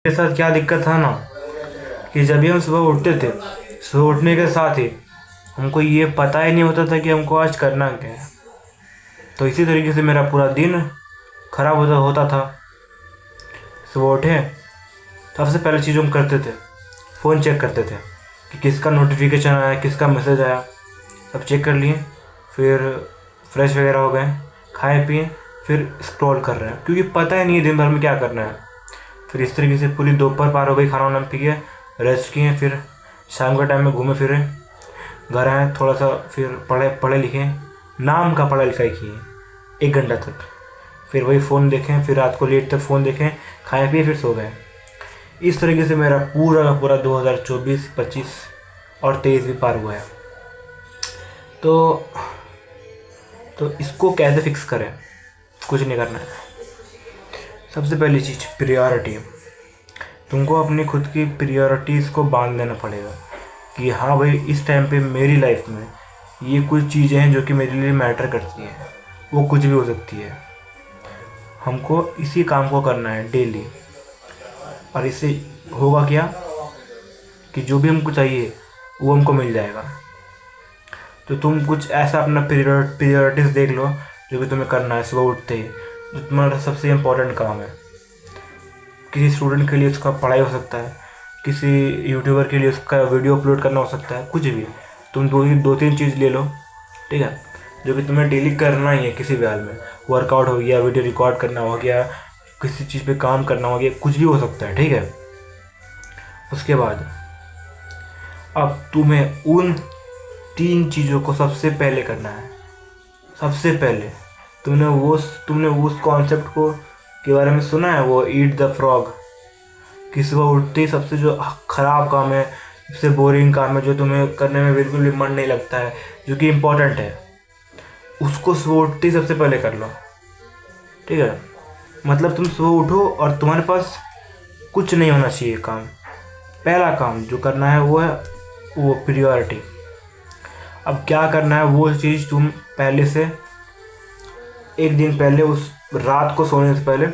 के साथ क्या दिक्कत था ना कि जब भी हम सुबह उठते थे, सुबह उठने के साथ ही हमको ये पता ही नहीं होता था कि हमको आज करना क्या है। तो इसी तरीके से मेरा पूरा दिन खराब होता होता था। सुबह उठे, सबसे पहले चीज़ हम करते थे, फ़ोन चेक करते थे कि किसका नोटिफिकेशन आया, किसका मैसेज आया। सब चेक कर लिए, फिर फ्रेश वगैरह हो गए, खाए पिए, फिर स्क्रॉल कर रहे हैं क्योंकि पता ही नहीं है दिन भर में क्या करना है। फिर इस तरीके से पूरी दोपहर पार हो गई, खाना वाना पी के रेस्ट किए, फिर शाम के टाइम में घूमे फिरे, घर आए, थोड़ा सा फिर पढ़े लिखे, नाम का पढ़ा लिखाई किए 1 घंटा तक। फिर वही फ़ोन देखें, फिर रात को लेट तक फ़ोन देखें, खाए पिए, फिर सो गए। इस तरीके से मेरा पूरा का पूरा 2024, 25 और 23 भी पार हुआ है। तो इसको कैसे फिक्स करें? कुछ नहीं करना है। सबसे पहली चीज़ प्रियोरिटी। तुमको अपनी खुद की प्रियोरिटीज़ को बांध देना पड़ेगा कि हाँ भाई, इस टाइम पे मेरी लाइफ में ये कुछ चीज़ें हैं जो कि मेरे लिए मैटर करती हैं। वो कुछ भी हो सकती है, हमको इसी काम को करना है डेली। और इससे होगा क्या कि जो भी हमको चाहिए वो हमको मिल जाएगा। तो तुम कुछ ऐसा अपना प्रियोरिटीज़ देख लो जो कि तुम्हें करना है सुबह उठते ही, जो तुम्हारा सबसे इम्पोर्टेंट काम है। किसी स्टूडेंट के लिए उसका पढ़ाई हो सकता है, किसी यूट्यूबर के लिए उसका वीडियो अपलोड करना हो सकता है, कुछ भी। तुम दो तीन चीज़ ले लो, ठीक है, जो कि तुम्हें डेली करना ही है। किसी भी हाल में वर्कआउट हो गया, वीडियो रिकॉर्ड करना हो गया, किसी चीज़ पे काम करना हो गया, कुछ भी हो सकता है, ठीक है। उसके बाद अब तुम्हें उन 3 चीज़ों को सबसे पहले करना है। सबसे पहले तुमने उस कॉन्सेप्ट को के बारे में सुना है, वो ईट द फ्रॉग। कि सुबह उठते ही सबसे जो ख़राब काम है, सबसे बोरिंग काम है, जो तुम्हें करने में बिल्कुल भी मन नहीं लगता है, जो कि इम्पोर्टेंट है, उसको सुबह उठते ही सबसे पहले कर लो, ठीक है। मतलब तुम सुबह उठो और तुम्हारे पास कुछ नहीं होना चाहिए काम। पहला काम जो करना है वो है वो प्रियोरिटी। अब क्या करना है, वो चीज़ तुम पहले से 1 दिन पहले, उस रात को सोने से पहले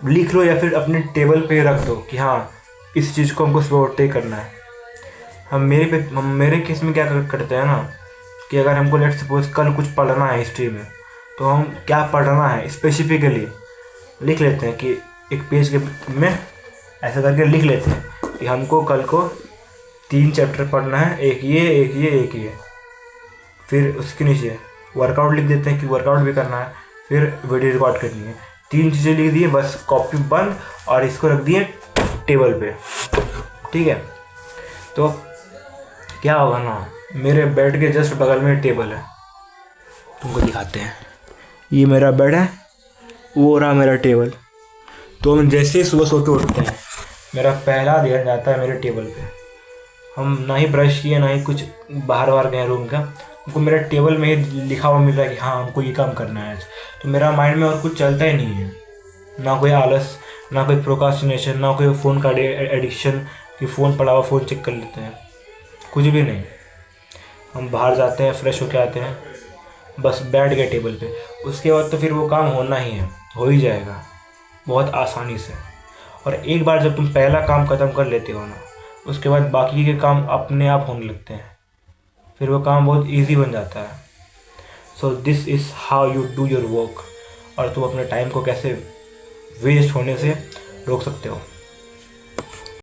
लिख लो या फिर अपने टेबल पे रख दो कि हाँ, इस चीज़ को हमको सुबह उठते ही करना है। हम मेरे केस में क्या करते हैं ना कि अगर हमको लेट सपोज कल कुछ पढ़ना है हिस्ट्री में, तो हम क्या पढ़ना है स्पेसिफिकली लिख लेते हैं कि एक पेज के में ऐसा करके लिख लेते हैं कि हमको कल को 3 चैप्टर पढ़ना है, एक ये। फिर उसके नीचे वर्कआउट लिख देते हैं कि वर्कआउट भी करना है, फिर वीडियो रिकॉर्ड करनी है। 3 चीज़ें लिख दिए, बस कॉपी बंद, और इसको रख दिए टेबल पे, ठीक है। तो क्या होगा ना, मेरे बेड के जस्ट बगल में टेबल है, तुमको दिखाते हैं। ये मेरा बेड है, वो रहा मेरा टेबल। तो हम जैसे ही सुबह सो के उठते हैं, मेरा पहला ध्यान जाता है मेरे टेबल पे। हम ना ही ब्रश किए, ना ही कुछ बाहर गए रूम का, हमको मेरा टेबल में ही लिखा हुआ मिल रहा है कि हाँ, हमको ये काम करना है आज। तो मेरा माइंड में और कुछ चलता ही नहीं है, ना कोई आलस, ना कोई प्रोक्रास्टिनेशन, ना कोई फ़ोन का एडिक्शन कि फ़ोन पड़ा हुआ फ़ोन चेक कर लेते हैं, कुछ भी नहीं। हम बाहर जाते हैं, फ्रेश होके आते हैं, बस बैठ गए टेबल पे। उसके बाद तो फिर वो काम होना ही है, हो ही जाएगा बहुत आसानी से। और एक बार जब तुम पहला काम ख़त्म कर लेते हो ना, उसके बाद बाकी के काम अपने आप होने लगते हैं, फिर वो काम बहुत इजी बन जाता है। So this is how you do your work. और तुम अपने टाइम को कैसे वेस्ट होने से रोक सकते हो।